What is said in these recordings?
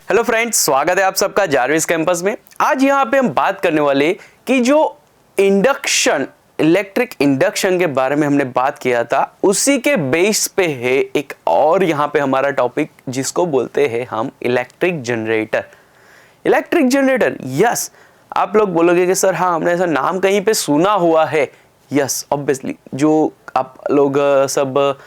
Hello friends, स्वागत है आप सबका जारविस कैंपस में। आज यहाँ पे हम बात करने वाले कि जो इंडक्शन, इलेक्ट्रिक इंडक्शन के बारे में हमने बात किया था, उसी के बेस पे है एक और यहाँ पे हमारा टॉपिक जिसको बोलते हैं हम electric generator. Electric generator, yes, आप लोग बोलोगे कि सर हाँ हमने ऐसा नाम कहीं पे सुना हुआ है। यस, ऑब्वियसली जो आप लोग सब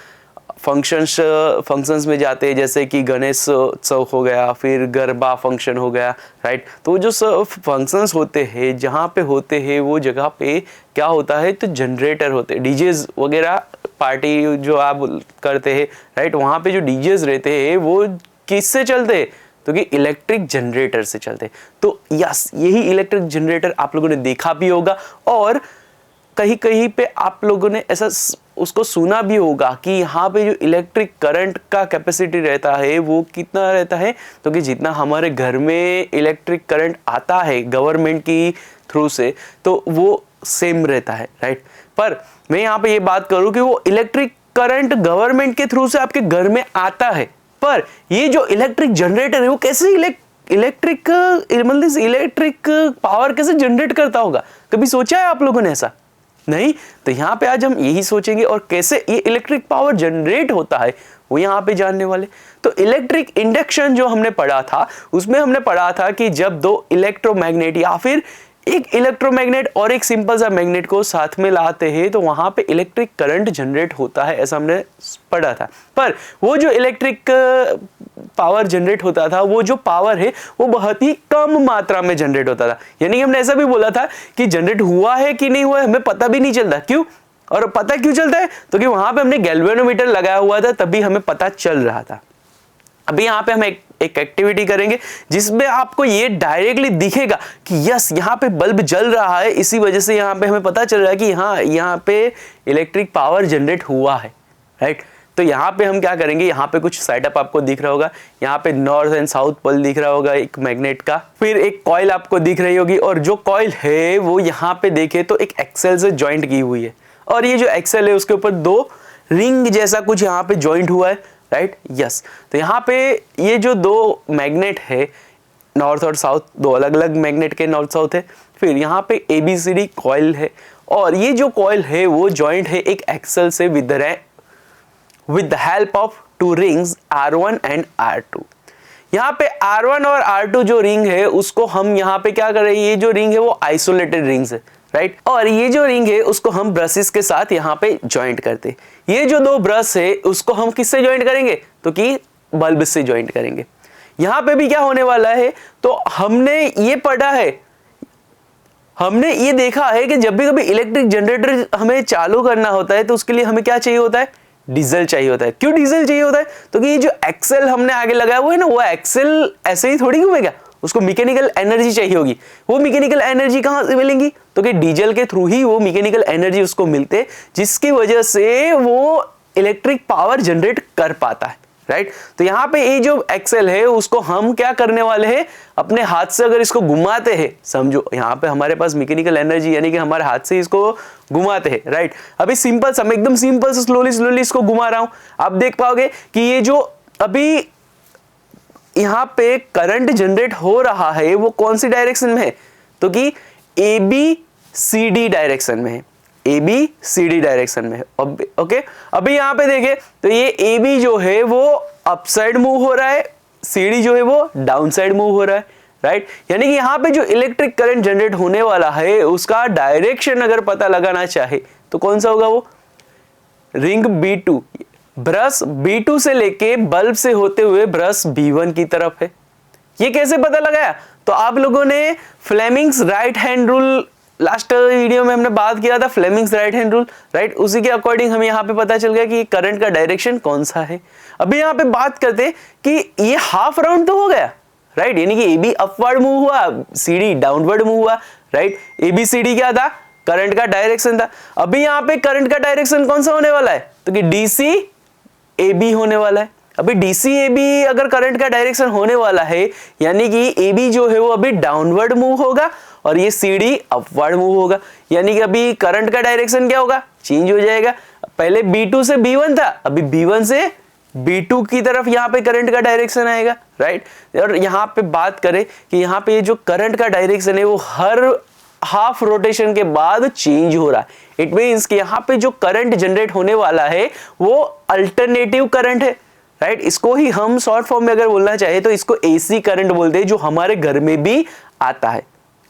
फंक्शंस में जाते हैं, जैसे कि गणेश उत्सव हो गया, फिर गरबा फंक्शन हो गया, राइट। तो जो सब फंक्शंस होते हैं जहाँ पे होते हैं वो जगह पे क्या होता है, तो जनरेटर होते हैं, डीजेज वगैरह, पार्टी जो आप करते हैं, राइट। वहाँ पे जो डीजेज रहते हैं वो किससे चलते हैं, तो कि इलेक्ट्रिक जनरेटर से चलते हैं। तो यस, यही इलेक्ट्रिक जनरेटर आप लोगों ने देखा भी होगा और कहीं कहीं पे आप लोगों ने ऐसा उसको सुना भी होगा कि यहाँ पे जो इलेक्ट्रिक करंट का कैपेसिटी रहता है वो कितना रहता है, तो कि जितना हमारे घर में इलेक्ट्रिक करंट आता है गवर्नमेंट की थ्रू से, तो वो सेम रहता है, राइट। पर मैं यहाँ पे ये बात करूँ कि वो इलेक्ट्रिक करंट गवर्नमेंट के थ्रू से आपके घर में आता है, पर ये जो इलेक्ट्रिक जनरेटर है वो कैसे इलेक्ट्रिक पावर कैसे जनरेट करता होगा, कभी सोचा है आप लोगों ने ऐसा? नहीं। तो यहाँ पे आज हम यही सोचेंगे और कैसे ये इलेक्ट्रिक पावर जनरेट होता है वो यहाँ पे जानने वाले। तो इलेक्ट्रिक इंडक्शन जो हमने पढ़ा था उसमें हमने पढ़ा था कि जब दो इलेक्ट्रोमैग्नेट या फिर एक इलेक्ट्रोमैग्नेट और एक सिंपल सा मैग्नेट को साथ में लाते हैं तो वहां पे इलेक्ट्रिक करंट जनरेट होता है, ऐसा हमने पढ़ा था। पर वो जो इलेक्ट्रिक पावर जनरेट होता था, वो जो पावर है वो बहुत ही कम मात्रा में जनरेट होता था। यानी हमने ऐसा भी बोला था कि जनरेट हुआ है कि नहीं हुआ है हमें पता भी नहीं चलता। क्यों? और पता क्यों चलता है, तो कि वहां पे हमने गैल्वेनोमीटर लगाया हुआ था, तभी हमें पता चल रहा था। अभी यहाँ पे हम एक एक्टिविटी करेंगे जिसमें आपको ये डायरेक्टली दिखेगा कि यस यहाँ पे बल्ब जल रहा है, इसी वजह से यहाँ पे हमें पता चल रहा है कि हाँ यहाँ पे इलेक्ट्रिक पावर जनरेट हुआ है, राइट। तो यहाँ पे हम क्या करेंगे, यहाँ पे कुछ सेटअप आपको दिख रहा होगा, यहाँ पे नॉर्थ एंड साउथ पोल दिख रहा होगा एक मैग्नेट का, फिर एक कॉइल आपको दिख रही होगी, और जो कॉइल है वो यहाँ पे देखे तो एक एक्सेल से ज्वाइंट की हुई है, और ये जो एक्सेल है उसके ऊपर दो रिंग जैसा कुछ यहाँ पे ज्वाइंट हुआ है, राइट। यस, तो यहाँ पे ये जो दो मैग्नेट है, नॉर्थ और साउथ, दो अलग अलग मैग्नेट के नॉर्थ साउथ है, फिर यहाँ पे ABCD कॉइल है, और ये जो कॉइल है वो जॉइंट है एक एक्सेल से with the help of to rings R1 and R2। यहाँ पे R1 और R2 जो रिंग है उसको हम यहाँ पे क्या कर रहे हैं, ये जो रिंग है वो आइसोलेटेड रिंग्स है, राइट। और ये जो रिंग है उसको हम ब्रशेस के साथ यहाँ पे ज्वाइंट करते। ये जो दो ब्रश है उसको हम किससे ज्वाइंट करेंगे, तो कि बल्ब से ज्वाइंट करेंगे। यहाँ पे भी क्या होने वाला है, तो हमने ये पढ़ा है, हमने ये देखा है कि जब भी कभी इलेक्ट्रिक जनरेटर हमें चालू करना होता है तो उसके लिए हमें क्या चाहिए होता है, डीजल चाहिए होता है। क्यों डीजल चाहिए होता है, तो कि ये जो एक्सेल हमने आगे लगाया हुआ है ना, वो एक्सेल ऐसे ही थोड़ी घूमेगा, उसको मैकेनिकल एनर्जी चाहिए होगी। वो मैकेनिकल एनर्जी कहाँ से मिलेंगी, तो कि डीजल के थ्रू ही वो मैकेनिकल एनर्जी उसको मिलते, जिसकी वजह से वो इलेक्ट्रिक पावर जनरेट कर पाता है, राइट। तो यहाँ पे ये जो एक्सेल है उसको हम क्या करने वाले हैं, अपने हाथ से अगर इसको घुमाते हैं, समझो यहाँ पे हमारे पास मैकेनिकल एनर्जी, यानी कि हमारे हाथ से इसको घुमाते हैं, राइट। अभी सिंपल सा, मैं एकदम सिंपल से स्लोली इसको घुमा रहा हूं, आप देख पाओगे कि ये जो अभी यहाँ पे करंट जनरेट हो रहा है वो कौन सी डायरेक्शन में है, तो कि ABCD डायरेक्शन में है, ABCD डायरेक्शन में है। ओके, अभी यहाँ पे देखें तो ये AB जो है वो अप साइड मूव हो रहा है, CD जो है वो डाउन साइड मूव हो रहा है, राइट। यानी कि यहाँ पे जो इलेक्ट्रिक करंट जनरेट होने वाला है उसका डायरेक्शन अगर पता लगाना चाहे तो कौन सा होगा, वो रिंग B2, ब्रश B2 से लेके बल्ब से होते हुए ब्रश B1 की तरफ है। ये कैसे पता लगाया, तो आप लोगों ने Fleming's right hand rule, last video में हमने बात किया था Fleming's right hand rule, right. उसी के अकॉर्डिंग हमें यहाँ पे पता चल गया कि करंट का डायरेक्शन कौन सा है। अभी यहाँ पे बात करते हैं कि ये हाफ राउंड तो हो गया, राइट, यानी कि AB अपवर्ड मूव हुआ, CD डाउनवर्ड मूव हुआ, राइट। ABCD क्या था, करंट का डायरेक्शन था। अभी यहाँ पे करंट का डायरेक्शन कौन सा होने वाला है, तो कि DCAB होने वाला है। अभी DCAB अगर करंट का डायरेक्शन होने वाला है, यानी कि AB जो है वो अभी डाउनवर्ड मूव होगा और ये CD अपवर्ड मूव होगा, यानी कि अभी करंट का डायरेक्शन क्या होगा, चेंज हो जाएगा। पहले B2 से B1 था, अभी B1 से B2 की तरफ यहाँ पे करंट का डायरेक्शन आएगा, राइट। और यहाँ पे बात करें कि यहाँ पे जो करंट का डायरेक्शन है वो हर हाफ रोटेशन के बाद चेंज हो रहा है। इट मीन्स कि यहाँ पे जो करंट जनरेट होने वाला है वो अल्टरनेटिव करंट है, राइट। इसको ही हम शॉर्ट फॉर्म में अगर बोलना चाहे तो इसको AC करंट बोलते हैं, जो हमारे घर में भी आता है,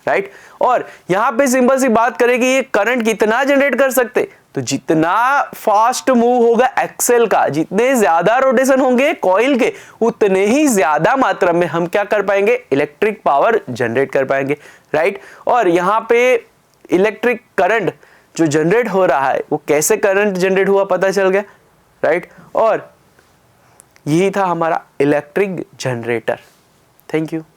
राइट। और यहाँ पे सिंपल सी बात करें कि ये करंट कितना जनरेट कर सकते, तो जितना फास्ट मूव होगा एक्सेल का, जितने ज्यादा रोटेशन होंगे कॉइल के, उतने ही ज्यादा मात्रा में हम क्या कर पाएंगे, इलेक्ट्रिक पावर जनरेट कर पाएंगे, राइट। और यहाँ पे इलेक्ट्रिक करंट जो जनरेट हो रहा है वो कैसे करंट जनरेट हुआ पता चल गया, राइट। और यही था हमारा इलेक्ट्रिक जनरेटर। Thank you.